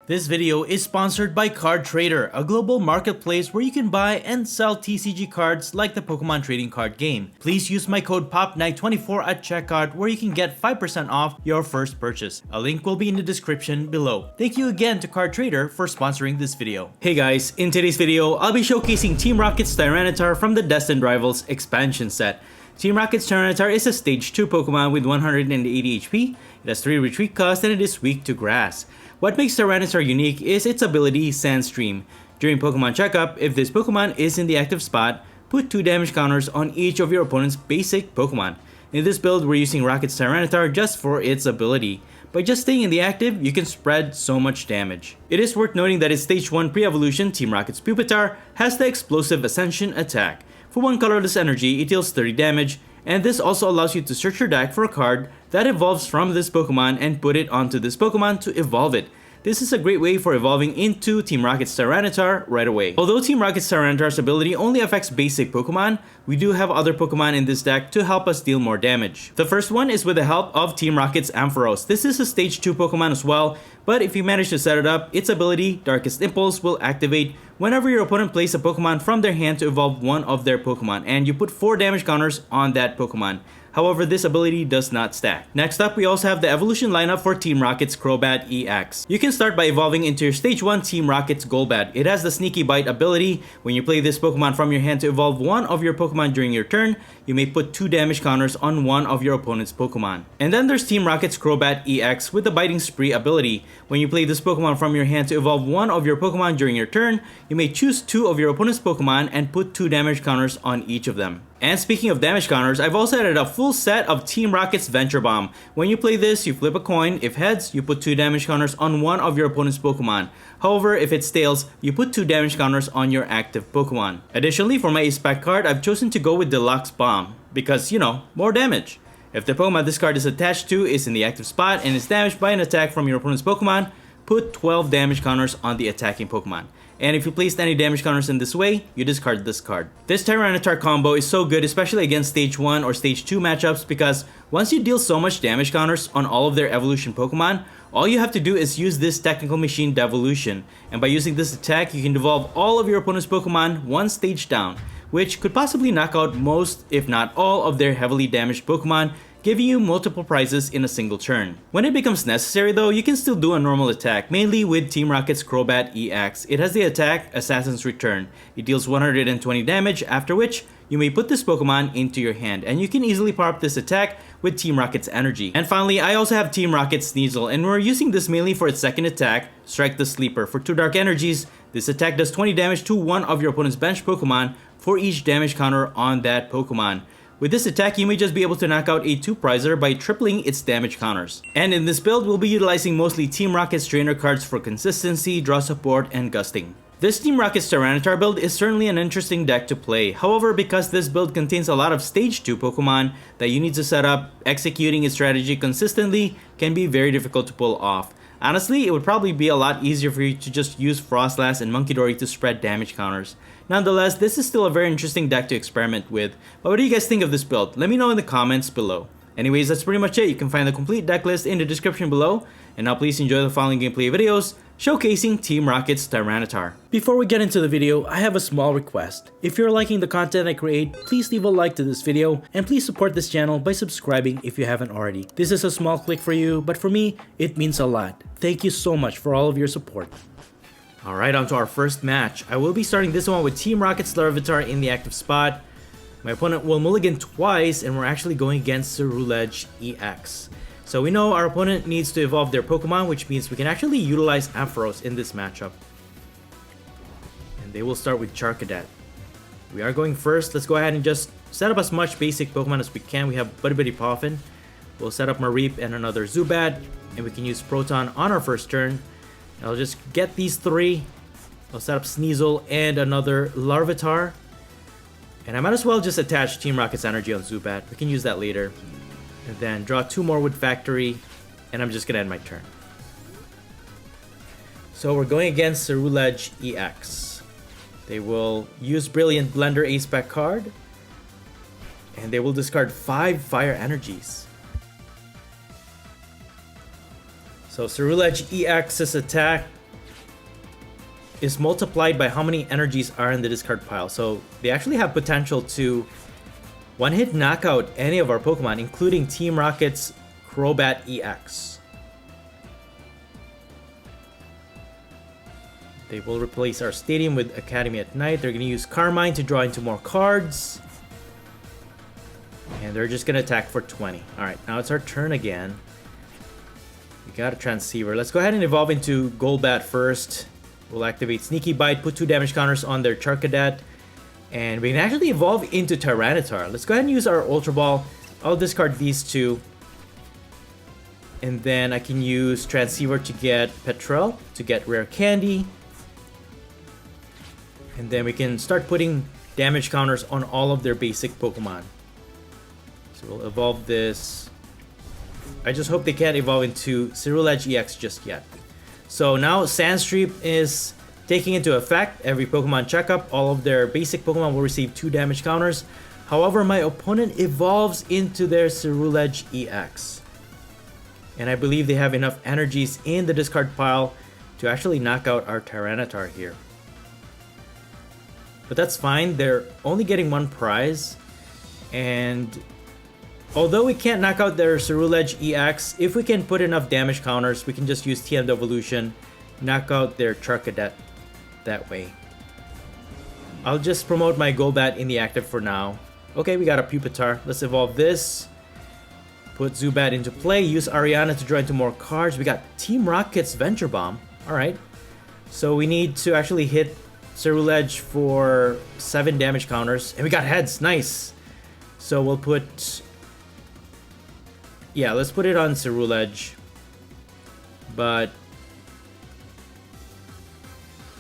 This video is sponsored by Card Trader, a global marketplace where you can buy and sell TCG cards like the Pokemon trading card game. Please use my code POPNIGHT24 at checkout where you can get 5% off your first purchase. A link will be in the description below. Thank you again to Card Trader for sponsoring this video. Hey guys, in today's video, I'll be showcasing Team Rocket's Tyranitar from the Destined Rivals expansion set. Team Rocket's Tyranitar is a Stage 2 Pokemon with 180 HP, it has 3 retreat cost, and it is weak to grass. What makes Tyranitar unique is its ability Sandstream. During Pokemon Checkup, if this Pokemon is in the active spot, put 2 damage counters on each of your opponent's basic Pokemon. In this build, we're using Rocket's Tyranitar just for its ability. By just staying in the active, you can spread so much damage. It is worth noting that its Stage 1 pre-evolution, Team Rocket's Pupitar, has the Explosive Ascension attack. For 1 colorless energy, it deals 30 damage, and this also allows you to search your deck for a card that evolves from this Pokemon and put it onto this Pokemon to evolve it. This is a great way for evolving into Team Rocket's Tyranitar right away. Although Team Rocket's Tyranitar's ability only affects basic Pokemon, we do have other Pokemon in this deck to help us deal more damage. The first one is with the help of Team Rocket's Ampharos. This is a Stage 2 Pokemon as well, but if you manage to set it up, its ability, Darkest Impulse, will activate whenever your opponent plays a Pokemon from their hand to evolve one of their Pokemon, and you put 4 damage counters on that Pokemon. However, this ability does not stack. Next up, we also have the evolution lineup for Team Rocket's Crobat EX. You can start by evolving into your Stage 1 Team Rocket's Golbat. It has the Sneaky Bite ability. When you play this Pokemon from your hand to evolve one of your Pokemon during your turn, you may put 2 damage counters on one of your opponent's Pokemon. And then there's Team Rocket's Crobat EX with the Biting Spree ability. When you play this Pokemon from your hand to evolve one of your Pokemon during your turn, you may choose 2 of your opponent's Pokemon and put 2 damage counters on each of them. And speaking of damage counters, I've also added a full set of Team Rocket's Venture Bomb. When you play this, you flip a coin. If heads, you put 2 damage counters on one of your opponent's Pokemon. However, if it's tails, you put 2 damage counters on your active Pokemon. Additionally, for my Ace Pack card, I've chosen to go with Deluxe Bomb because, you know, more damage. If the Pokemon this card is attached to is in the active spot and is damaged by an attack from your opponent's Pokemon, put 12 damage counters on the attacking Pokemon. And if you placed any damage counters in this way, you discard this card. This Tyranitar combo is so good, especially against Stage 1 or Stage 2 matchups, because once you deal so much damage counters on all of their evolution Pokemon, all you have to do is use this Technical Machine Devolution. And by using this attack, you can devolve all of your opponent's Pokemon one stage down, which could possibly knock out most, if not all, of their heavily damaged Pokemon, giving you multiple prizes in a single turn. When it becomes necessary though, you can still do a normal attack, mainly with Team Rocket's Crobat EX. It has the attack Assassin's Return. It deals 120 damage, after which you may put this Pokemon into your hand, and you can easily power up this attack with Team Rocket's energy. And finally, I also have Team Rocket's Sneasel, and we're using this mainly for its second attack, Strike the Sleeper. For 2 dark energies, this attack does 20 damage to one of your opponent's bench Pokemon for each damage counter on that Pokemon. With this attack, you may just be able to knock out a 2-prizer by tripling its damage counters. And in this build, we'll be utilizing mostly Team Rocket's trainer cards for consistency, draw support, and gusting. This Team Rocket's Tyranitar build is certainly an interesting deck to play. However, because this build contains a lot of Stage 2 Pokemon that you need to set up, executing its strategy consistently can be very difficult to pull off. Honestly, it would probably be a lot easier for you to just use Frostlass and Munkidori to spread damage counters. Nonetheless, this is still a very interesting deck to experiment with. But what do you guys think of this build? Let me know in the comments below. Anyways, that's pretty much it. You can find the complete deck list in the description below. And now please enjoy the following gameplay videos showcasing Team Rocket's Tyranitar. Before we get into the video, I have a small request. If you're liking the content I create, please leave a like to this video and please support this channel by subscribing if you haven't already. This is a small click for you, but for me, it means a lot. Thank you so much for all of your support. Alright, on to our first match. I will be starting this one with Team Rocket's Larvitar in the active spot. My opponent will mulligan twice, and we're actually going against Ceruledge EX. So we know our opponent needs to evolve their Pokemon, which means we can actually utilize Ampharos in this matchup. And they will start with Charcadet. We are going first. Let's go ahead and just set up as much basic Pokemon as we can. We have Buddy Buddy Poffin. We'll set up Mareep and another Zubat, and we can use Proton on our first turn. I'll just get these 3. I'll set up Sneasel and another Larvitar. And I might as well just attach Team Rocket's energy on Zubat. We can use that later. And then draw 2 more with Factory, and I'm just gonna end my turn. So we're going against Ceruledge EX. They will use Brilliant Blender Ace Pack card, and they will discard 5 Fire Energies. So Ceruledge EX's attack is multiplied by how many energies are in the discard pile. So they actually have potential to one-hit knockout any of our Pokemon, including Team Rocket's Crobat EX. They will replace our stadium with Academy at Night. They're going to use Carmine to draw into more cards. And they're just going to attack for 20. Alright, now it's our turn again. We got a Transceiver. Let's go ahead and evolve into Golbat first. We'll activate Sneaky Bite, put 2 damage counters on their Charcadet. And we can actually evolve into Tyranitar. Let's go ahead and use our Ultra Ball. I'll discard these 2. And then I can use Transceiver to get Petrel, to get Rare Candy. And then we can start putting damage counters on all of their basic Pokemon. So we'll evolve this. I just hope they can't evolve into Ceruledge EX just yet. So now Sandstream is taking into effect. Every Pokemon checkup, all of their basic Pokemon will receive 2 damage counters. However, my opponent evolves into their Ceruledge EX. And I believe they have enough energies in the discard pile to actually knock out our Tyranitar here. But that's fine, they're only getting 1 prize. And although we can't knock out their Ceruledge EX, if we can put enough damage counters, we can just use TM Devolution, knock out their Charcadet that way. I'll just promote my Golbat in the active for now. Okay, we got a Pupitar. Let's evolve this. Put Zubat into play, use Ariana to draw into more cards. We got Team Rocket's Venture Bomb. Alright. So we need to actually hit Ceruledge for 7 damage counters. And we got heads. Nice. So we'll put... yeah, let's put it on Ceruledge. But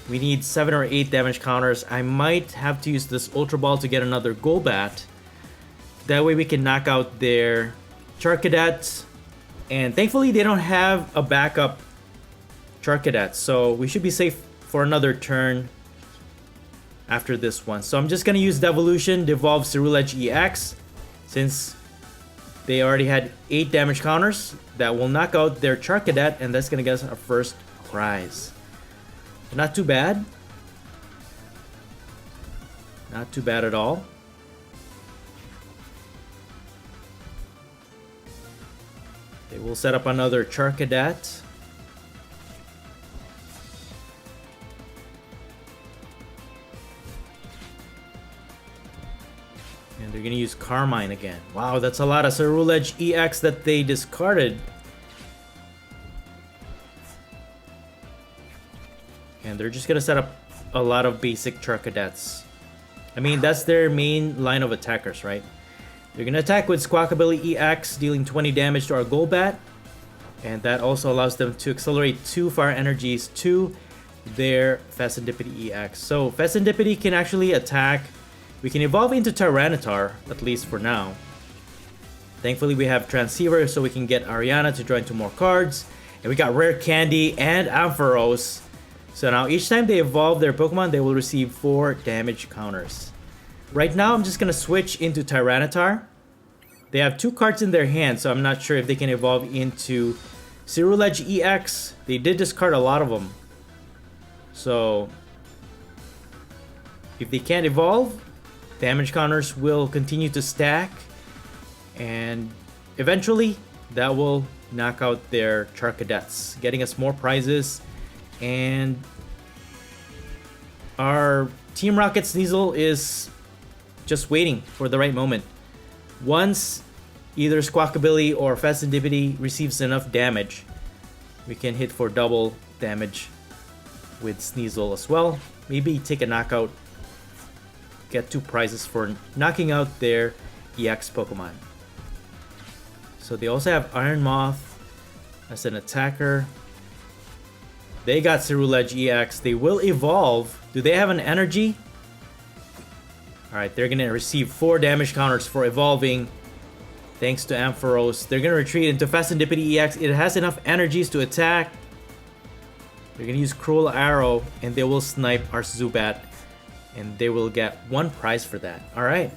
we need 7 or 8 damage counters. I might have to use this Ultra Ball to get another Golbat. That way we can knock out their Charcadet. And thankfully they don't have a backup Charcadet. So we should be safe for another turn after this one. So I'm just going to use Devolution, Devolve Ceruledge EX. Since they already had 8 damage counters, that will knock out their Charcadet, and that's going to get us our first prize. Not too bad. Not too bad at all. They will set up another Charcadet. And they're going to use Carmine again. Wow, that's a lot of Ceruledge EX that they discarded. And they're just going to set up a lot of basic Charcadets. I mean, that's their main line of attackers, right? They're going to attack with Squawkabilly EX, dealing 20 damage to our Golbat. And that also allows them to accelerate 2 fire energies to their Fezandipity EX. So Fezandipity can actually attack. We can evolve into Tyranitar, at least for now. Thankfully, we have Transceiver, so we can get Ariana to draw into more cards. And we got Rare Candy and Ampharos. So now each time they evolve their Pokemon, they will receive 4 damage counters. Right now, I'm just going to switch into Tyranitar. They have 2 cards in their hand, so I'm not sure if they can evolve into Ceruledge EX. They did discard a lot of them. So if they can't evolve, damage counters will continue to stack. And eventually, that will knock out their Charcadets, getting us more prizes. And our Team Rocket Sneasel is just waiting for the right moment. Once either Squawkabilly or Fezandipity receives enough damage, we can hit for double damage with Sneasel as well. Maybe take a knockout, get 2 prizes for knocking out their EX Pokemon. So they also have Iron Moth as an attacker. They got Ceruledge EX. They will evolve. Do they have an energy? Alright, they're going to receive 4 damage counters for evolving. Thanks to Ampharos. They're going to retreat into Fezandipity EX. It has enough energies to attack. They're going to use Cruel Arrow, and they will snipe our Zubat. And they will get 1 prize for that. Alright.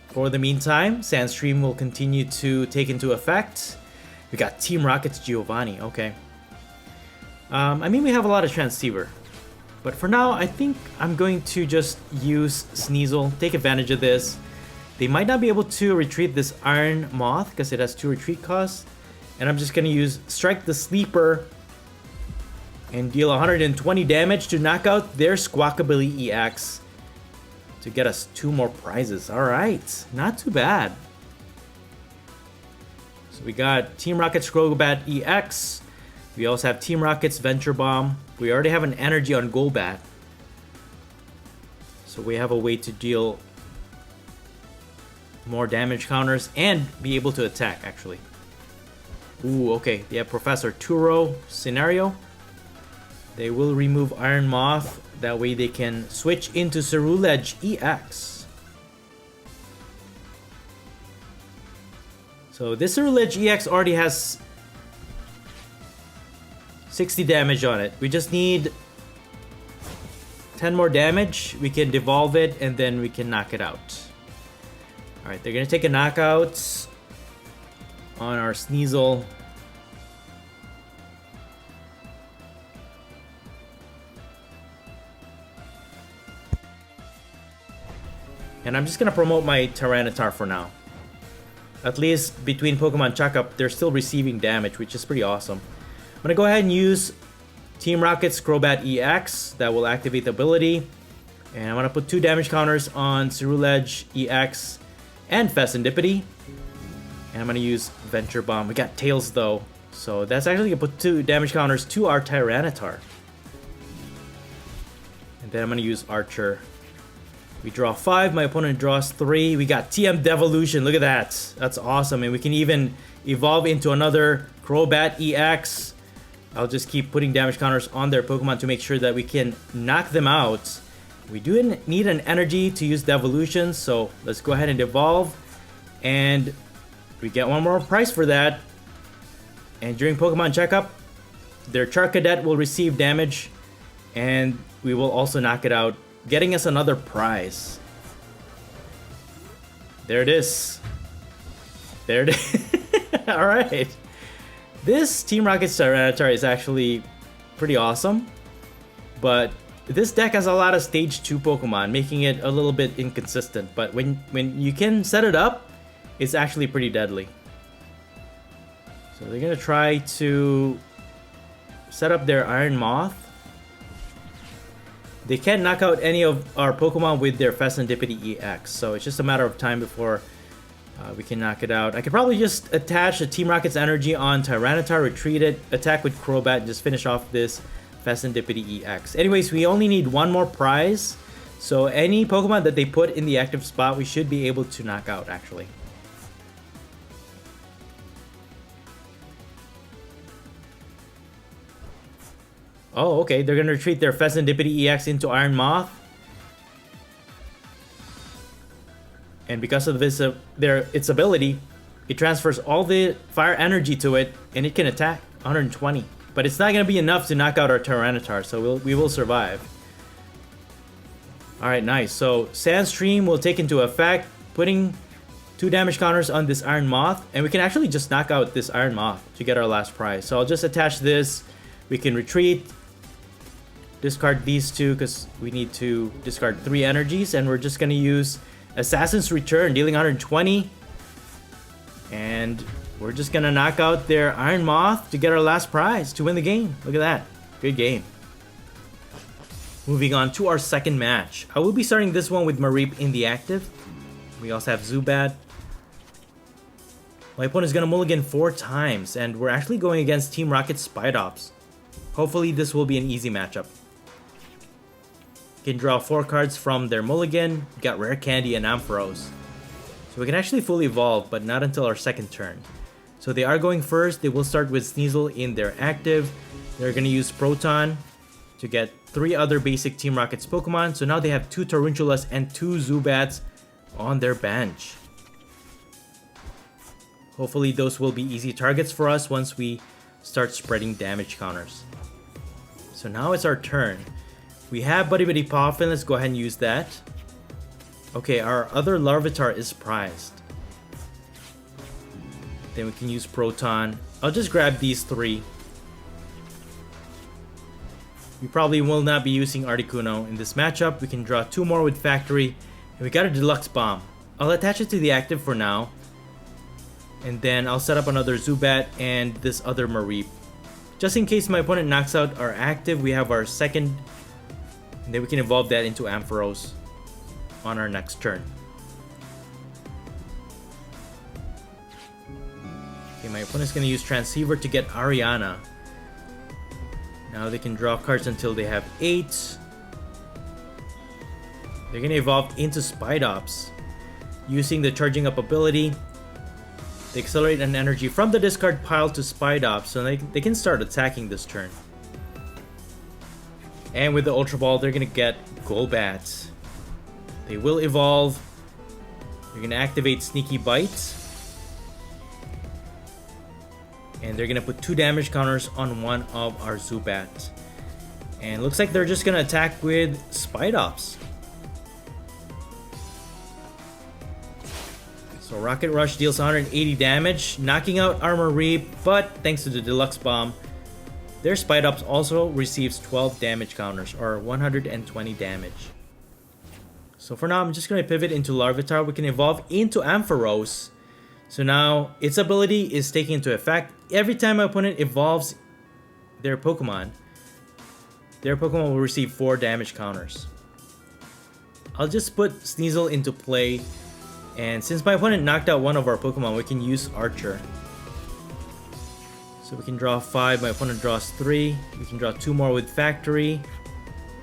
For the meantime, Sandstream will continue to take into effect. We got Team Rocket's Giovanni. Okay. I mean, we have a lot of Transceiver. But for now, I think I'm going to just use Sneasel, take advantage of this. They might not be able to retreat this Iron Moth because it has 2 retreat costs. And I'm just going to use Strike the Sleeper and deal 120 damage to knock out their Squawkabilly EX to get us 2 more prizes. Alright, not too bad. So we got Team Rocket's Crobat EX. We also have Team Rocket's Venture Bomb. We already have an energy on Golbat. So we have a way to deal more damage counters and be able to attack, actually. Ooh, okay. They have Professor Turo scenario. They will remove Iron Moth. That way they can switch into Ceruledge EX. So this Ceruledge EX already has 60 damage on it. We just need 10 more damage. We can devolve it and then we can knock it out. Alright, they're gonna take a knockout on our Sneasel. And I'm just gonna promote my Tyranitar for now. At least between Pokemon Checkup, they're still receiving damage, which is pretty awesome. I'm gonna go ahead and use Team Rocket's Crobat EX. That will activate the ability. And I'm gonna put 2 damage counters on Ceruledge EX and Fessendipity. And I'm gonna use Venture Bomb. We got Tails though, so that's actually gonna put 2 damage counters to our Tyranitar. And then I'm gonna use Archer. We draw 5, my opponent draws 3. We got TM Devolution, look at that. That's awesome, and we can even evolve into another Crobat EX. I'll just keep putting damage counters on their Pokemon to make sure that we can knock them out. We do need an energy to use Devolution, so let's go ahead and evolve. And we get 1 more prize for that. And during Pokemon Checkup, their Charcadet will receive damage, and we will also knock it out, getting us another prize. There it is. There it is. Alright. This Team Rocket's Tyranitar is actually pretty awesome. But this deck has a lot of Stage 2 Pokemon, making it a little bit inconsistent. But when you can set it up, it's actually pretty deadly. So they're going to try to set up their Iron Moth. They can't knock out any of our Pokemon with their Fessendipity EX, so it's just a matter of time before we can knock it out. I could probably just attach a Team Rocket's energy on Tyranitar, retreat it, attack with Crobat, and just finish off this Fessendipity EX. Anyways, we only need 1 more prize, so any Pokemon that they put in the active spot, we should be able to knock out, actually. Oh, okay. They're gonna retreat their Fessendipity EX into Iron Moth. And because of this, its ability, it transfers all the fire energy to it, and it can attack 120. But it's not gonna be enough to knock out our Tyranitar, so we will survive. Alright, nice. So Sandstream will take into effect, putting 2 damage counters on this Iron Moth, and we can actually just knock out this Iron Moth to get our last prize. So I'll just attach this. We can retreat, discard these 2 because we need to discard 3 energies, and we're just gonna use Assassin's Return, dealing 120, and we're just gonna knock out their Iron Moth to get our last prize to win the game. Look at that, good game. Moving on to our second match. I will be starting this one with Mareep in the active. We also have Zubat. My opponent is gonna mulligan 4 times, and we're actually going against Team Rocket's Spidops. Hopefully this will be an easy matchup. Can draw 4 cards from their mulligan. We got Rare Candy and Ampharos. So we can actually fully evolve, but not until our second turn. So they are going first. They will start with Sneasel in their active. They're going to use Proton to get 3 other basic Team Rocket's Pokemon. So now they have 2 Taruntulas and 2 Zubats on their bench. Hopefully those will be easy targets for us once we start spreading damage counters. So now it's our turn. We have Buddy Buddy Poffin, let's go ahead and use that. Okay, our other Larvitar is prized. Then we can use Proton. I'll just grab these 3. We probably will not be using Articuno in this matchup. We can draw 2 more with Factory, and we got a Deluxe Bomb. I'll attach it to the active for now, and then I'll set up another Zubat and this other Mareep. Just in case my opponent knocks out our active, we have our second, and then we can evolve that into Ampharos on our next turn. Okay, my opponent's gonna use Transceiver to get Ariana. Now they can draw cards until they have 8. They're gonna evolve into Spidops. Using the charging up ability, they accelerate an energy from the discard pile to Spidops, so they can start attacking this turn. And with the Ultra Ball, they're gonna get Golbat. They will evolve. They're gonna activate Sneaky Bite. And they're gonna put 2 damage counters on one of our Zubat. And looks like they're just gonna attack with Spidops. So Rocket Rush deals 180 damage, knocking out Armor Reap, but thanks to the Deluxe Bomb, their Spidops also receives 12 damage counters, or 120 damage. So for now, I'm just gonna pivot into Larvitar. We can evolve into Ampharos. So now, its ability is taken into effect. Every time my opponent evolves their Pokemon will receive 4 damage counters. I'll just put Sneasel into play, and since my opponent knocked out one of our Pokemon, we can use Archer. So we can draw 5, my opponent draws 3, we can draw 2 more with Factory.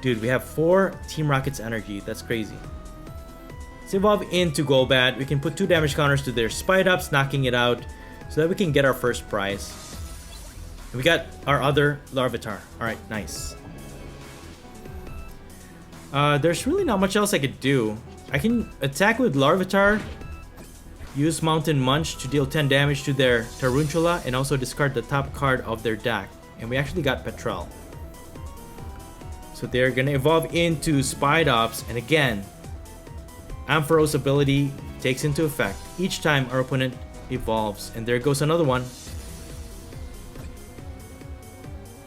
Dude, we have 4 Team Rocket's energy, that's crazy. Let's evolve into Golbat. We can put 2 damage counters to their Spidops, knocking it out, so that we can get our first prize. And we got our other Larvitar. Alright, nice. There's really not much else I could do. I can attack with Larvitar, use Mountain Munch to deal 10 damage to their Tarantula, and also discard the top card of their deck. And we actually got Petrel. So they're gonna evolve into Spidops, and again, Ampharos ability takes into effect each time our opponent evolves. And there goes another one.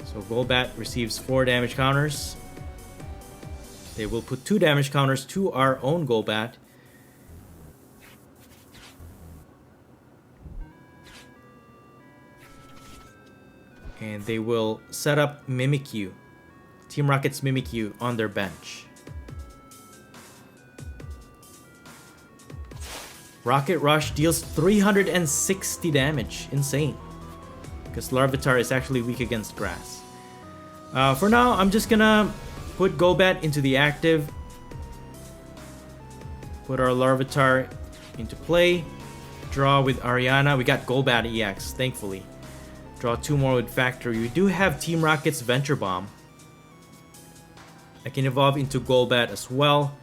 So Golbat receives 4 damage counters. They will put 2 damage counters to our own Golbat. And they will set up Mimikyu, Team Rocket's Mimikyu, on their bench. Rocket Rush deals 360 damage. Insane. Because Larvitar is actually weak against grass. For now, I'm just gonna put Golbat into the active. Put our Larvitar into play. Draw with Ariana. We got Golbat EX, thankfully. Draw 2 more with Factory. We do have Team Rocket's Venture Bomb. I can evolve into Golbat as well.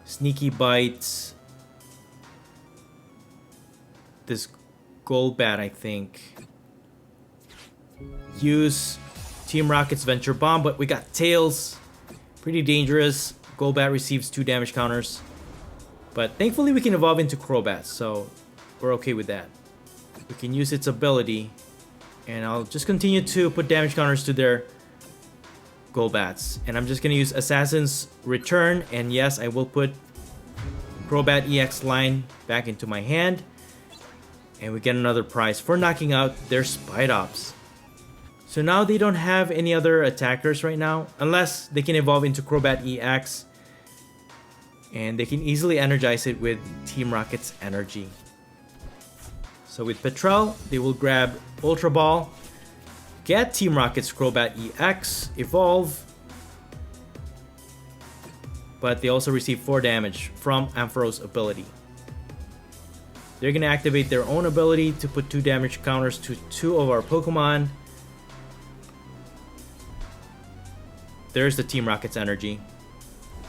Sneaky Bite. This Golbat, I think. Use Team Rocket's Venture Bomb, but we got Tails. Pretty dangerous. Golbat receives 2 damage counters. But thankfully we can evolve into Crobat, so we're okay with that. We can use its ability, and I'll just continue to put damage counters to their Golbats. And I'm just going to use Assassin's Return, and yes, I will put Crobat EX line back into my hand. And we get another prize for knocking out their Spidops. So now they don't have any other attackers right now, unless they can evolve into Crobat EX. And they can easily energize it with Team Rocket's energy. So with Petrel, they will grab Ultra Ball, get Team Rocket's Crobat EX, evolve. But they also receive 4 damage from Ampharos' ability. They're going to activate their own ability to put 2 damage counters to 2 of our Pokemon. There's the Team Rocket's energy.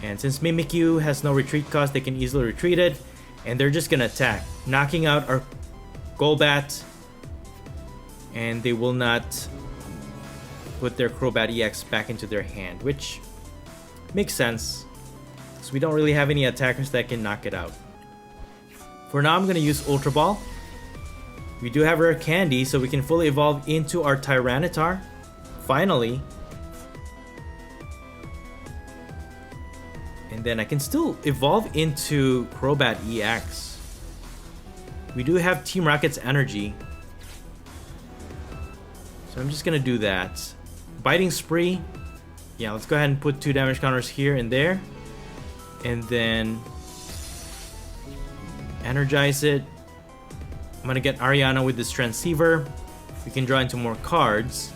And since Mimikyu has no retreat cost, they can easily retreat it. And they're just going to attack, knocking out our Golbat. And they will not put their Crobat EX back into their hand, which makes sense. So we don't really have any attackers that can knock it out. For now, I'm going to use Ultra Ball. We do have Rare Candy, so we can fully evolve into our Tyranitar. Finally. And then I can still evolve into Crobat EX. We do have Team Rocket's energy. So I'm just gonna do that. Biting Spree. Yeah, let's go ahead and put 2 damage counters here and there. And then energize it. I'm gonna get Ariana with this Transceiver. We can draw into more cards.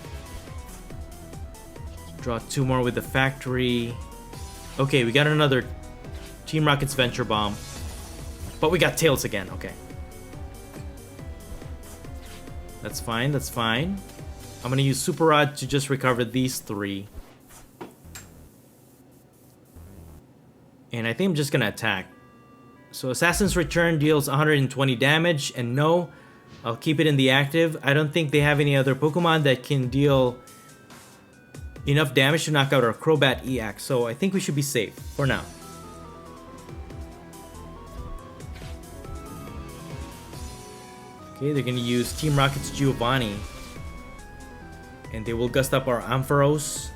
Draw 2 more with the Factory. Okay, we got another Team Rocket's Venture Bomb. But we got Tails again, okay. That's fine, that's fine. I'm gonna use Super Rod to just recover these 3. And I think I'm just gonna attack. So Assassin's Return deals 120 damage, and no, I'll keep it in the active. I don't think they have any other Pokemon that can deal enough damage to knock out our Crobat EX, so I think we should be safe for now. Okay, they're gonna use Team Rocket's Giovanni. And they will gust up our Ampharos.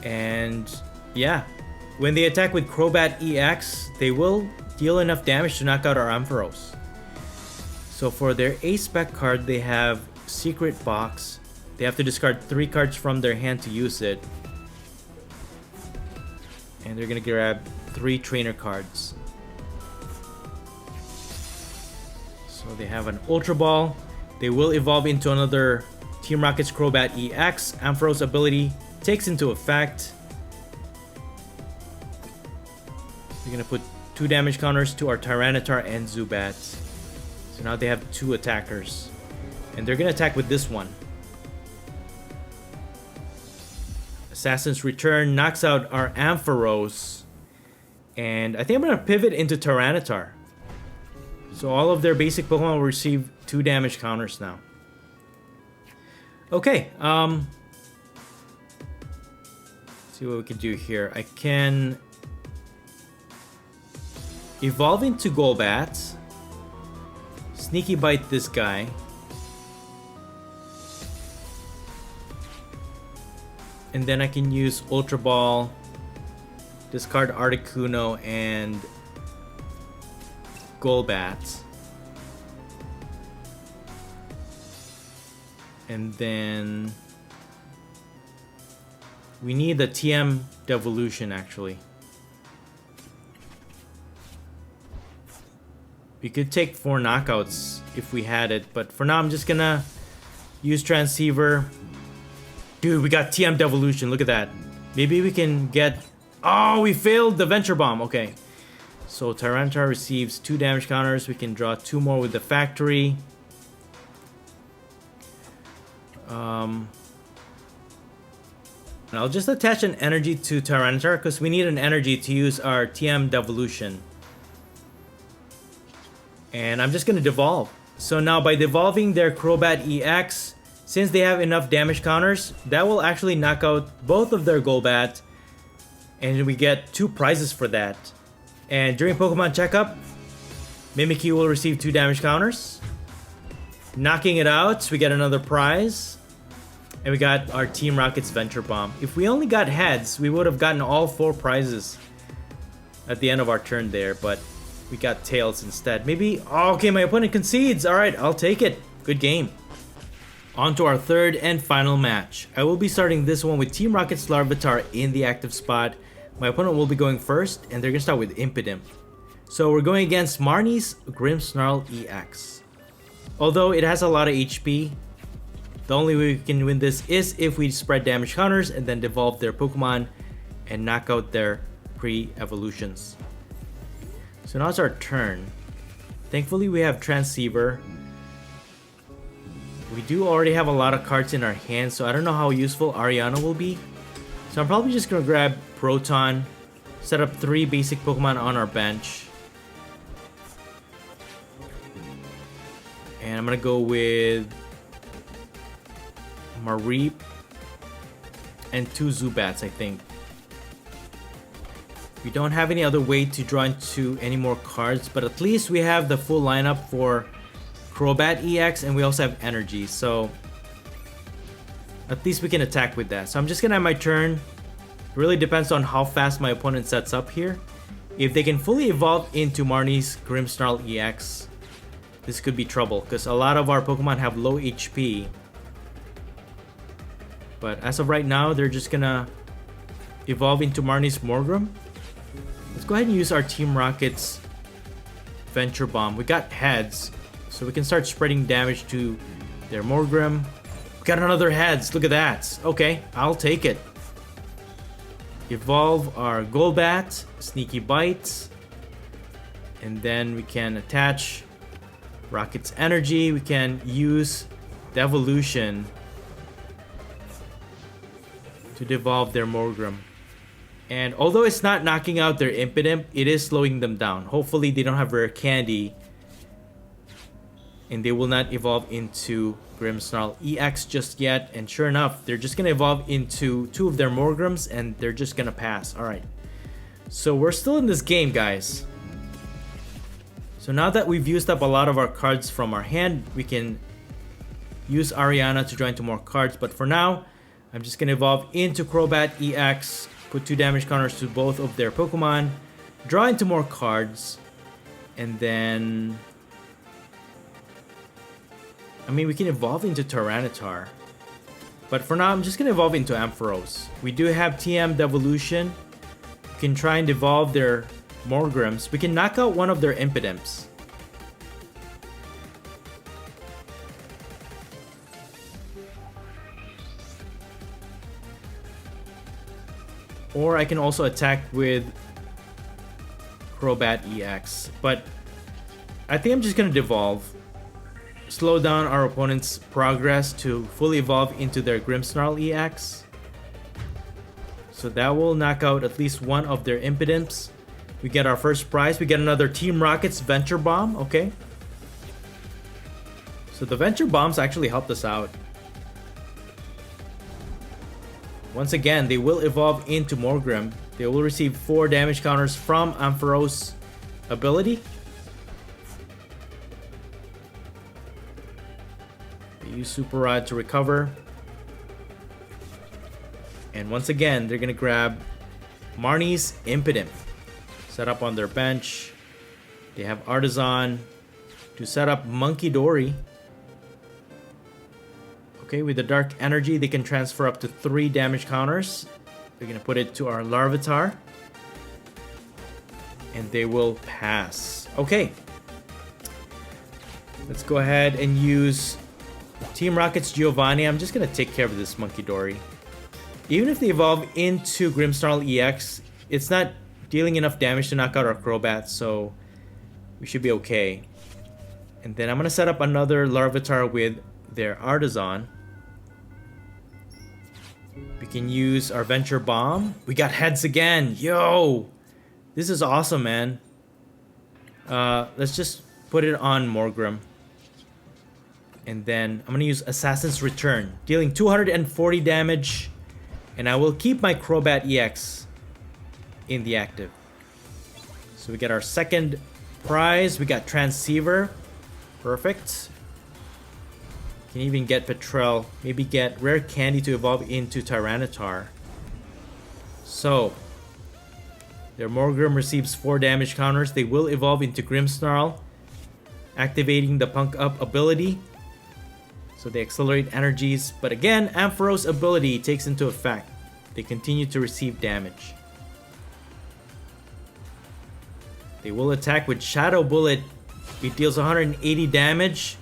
And yeah, when they attack with Crobat EX, they will deal enough damage to knock out our Ampharos. So for their A-Spec card, they have Secret Box. They have to discard 3 cards from their hand to use it. And they're gonna grab 3 trainer cards. So they have an Ultra Ball. They will evolve into another Team Rocket's Crobat EX. Ampharos ability takes into effect. We're gonna put 2 damage counters to our Tyranitar and Zubat. So now they have 2 attackers. And they're gonna attack with this one. Assassin's Return knocks out our Ampharos. And I think I'm gonna pivot into Tyranitar. So all of their basic Pokemon will receive 2 damage counters now. Okay, let's see what we can do here. I can evolve into Golbat. Sneaky Bite this guy. And then I can use Ultra Ball, discard Articuno, and Golbat. And then we need the TM Devolution actually. We could take 4 knockouts if we had it, but for now I'm just gonna use Transceiver. Dude, we got TM Devolution, look at that. Maybe we can get... Oh, we failed the Venture Bomb, okay. So Tyranitar receives 2 damage counters. We can draw 2 more with the Factory. And I'll just attach an energy to Tyranitar because we need an energy to use our TM Devolution. And I'm just going to devolve. So now by devolving their Crobat EX, since they have enough damage counters, that will actually knock out both of their Golbat. And we get 2 prizes for that. And during Pokemon Checkup, Mimikyu will receive 2 damage counters. Knocking it out, we get another prize. And we got our Team Rocket's Venture Bomb. If we only got heads, we would have gotten all 4 prizes at the end of our turn there. But we got tails instead. Maybe... Oh, okay, my opponent concedes. Alright, I'll take it. Good game. On to our third and final match. I will be starting this one with Team Rocket's Larvitar in the active spot. My opponent will be going first, and they're going to start with Impidimp. So we're going against Marnie's Grimmsnarl EX. Although it has a lot of HP, the only way we can win this is if we spread damage counters and then devolve their Pokemon and knock out their pre-evolutions. So now it's our turn. Thankfully we have Transceiver. We do already have a lot of cards in our hands, so I don't know how useful Ariana will be. So I'm probably just going to grab Proton, set up 3 basic Pokemon on our bench. And I'm going to go with Mareep and 2 Zubats, I think. We don't have any other way to draw into any more cards, but at least we have the full lineup for Crobat EX, and we also have energy, so at least we can attack with that. So I'm just gonna have my turn, It really depends on how fast my opponent sets up here. If they can fully evolve into Marnie's Grimmsnarl EX, this could be trouble because a lot of our Pokemon have low HP. But as of right now, they're just gonna evolve into Marnie's Morgrem. Let's go ahead and use our Team Rocket's Venture Bomb. We got heads, so we can start spreading damage to their Morgrem. We got another heads, look at that. Okay, I'll take it. Evolve our Golbat, Sneaky Bite. And then we can attach Rocket's Energy. We can use Devolution to devolve their Morgrem. And although it's not knocking out their Impidimp, it is slowing them down. Hopefully they don't have Rare Candy and they will not evolve into Grimmsnarl EX just yet. And sure enough, they're just gonna evolve into 2 of their Morgrems and they're just gonna pass. Alright, so we're still in this game, guys. So now that we've used up a lot of our cards from our hand, we can use Ariana to draw into more cards. But for now, I'm just gonna evolve into Crobat EX, put 2 damage counters to both of their Pokemon, draw into more cards, and then... I mean, we can evolve into Tyranitar. But for now, I'm just gonna evolve into Ampharos. We do have TM Devolution. We can try and devolve their Morgrems. We can knock out one of their Impidimps. Or I can also attack with Crobat EX. But I think I'm just gonna devolve. Slow down our opponent's progress to fully evolve into their Grimmsnarl EX. So that will knock out at least one of their Impidimps. We get our first prize. We get another Team Rocket's Venture Bomb. Okay. So the Venture Bombs actually helped us out. Once again, they will evolve into Morgrem. They will receive 4 damage counters from Ampharos' ability. They use Super Rod to recover. And once again, they're gonna grab Marnie's Impidimp. Set up on their bench. They have Artisan to set up Monkey Dory. Okay, with the Dark Energy, they can transfer up to 3 damage counters. They're gonna put it to our Larvitar. And they will pass. Okay. Let's go ahead and use Team Rocket's Giovanni. I'm just gonna take care of this Monkey Dory. Even if they evolve into Grimmsnarl EX, it's not dealing enough damage to knock out our Crobat, so we should be okay. And then I'm gonna set up another Larvitar with their Artisan. We can use our Venture Bomb. We got heads again. Yo! This is awesome, man. Let's just put it on Morgrem. And then I'm gonna use Assassin's Return, dealing 240 damage. And I will keep my Crobat EX in the active. So we get our second prize. We got Transceiver. Perfect. Can even get Petrel. Maybe get Rare Candy to evolve into Tyranitar. So their Morgrem receives 4 damage counters. They will evolve into Grimmsnarl, activating the Punk Up ability. So they accelerate energies. But again, Ampharos' ability takes into effect. They continue to receive damage. They will attack with Shadow Bullet. It deals 180 damage.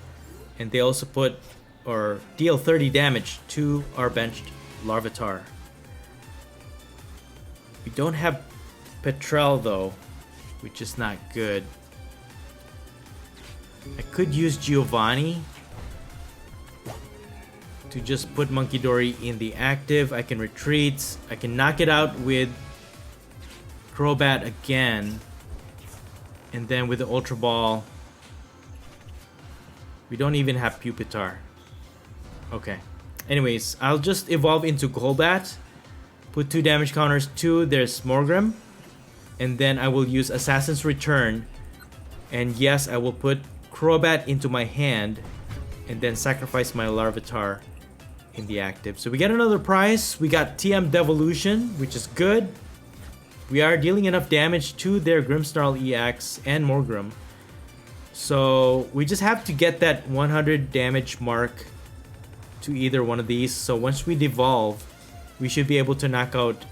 And they also put or deal 30 damage to our benched Larvitar. We don't have Petrel though, which is not good. I could use Giovanni to just put Monkey Dory in the active. I can retreat. I can knock it out with Crobat again. And then with the Ultra Ball, we don't even have Pupitar. Okay. Anyways, I'll just evolve into Golbat. Put 2 damage counters to their Morgrem. And then I will use Assassin's Return. And yes, I will put Crobat into my hand. And then sacrifice my Larvitar in the active. So we get another prize. We got TM Devolution, which is good. We are dealing enough damage to their Grimmsnarl EX and Morgrim. So we just have to get that 100 damage mark to either one of these. So once we devolve, we should be able to knock out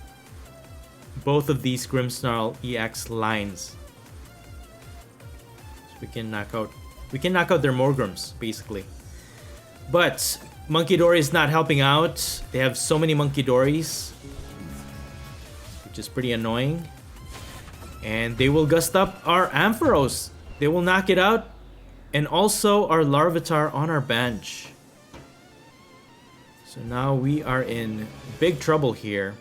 both of these Grimmsnarl EX lines. So we can knock out their Morgrims, basically. But Monkey Dory is not helping out. They have so many Monkey Dories, which is pretty annoying. And they will gust up our Ampharos. They will knock it out. And also our Larvitar on our bench. So now we are in big trouble here.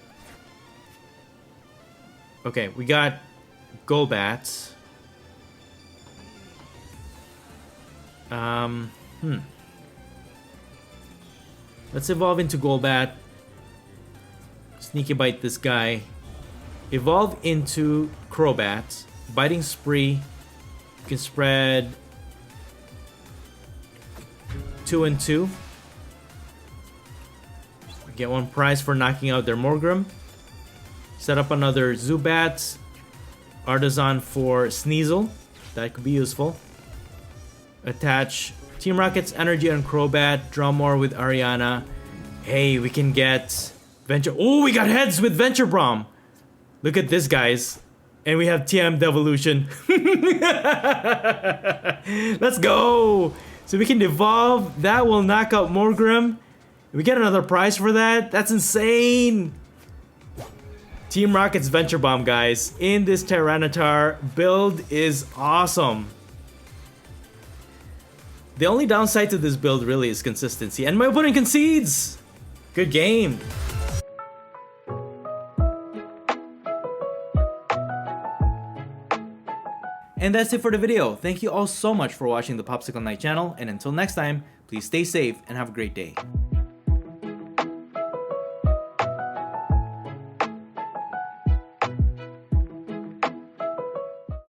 Okay, we got Golbat. Let's evolve into Golbat. Sneaky bite this guy. Evolve into Crobat. Biting Spree. You can spread 2 and 2. Get one prize for knocking out their Morgrim. Set up another Zubat. Artisan for Sneasel. That could be useful. Attach Team Rocket's energy on Crobat. Draw more with Ariana. Hey, we can get Venture. Oh, we got heads with Venture Braum. Look at this, guys. And we have TM Devolution. Let's go. So we can devolve. That will knock out Morgrim. We get another prize for that. That's insane. Team Rocket's Venture Bomb, guys, in this Tyranitar build is awesome. The only downside to this build really is consistency. And my opponent concedes. Good game. And that's it for the video. Thank you all so much for watching the Popsicleknight channel. And until next time, please stay safe and have a great day.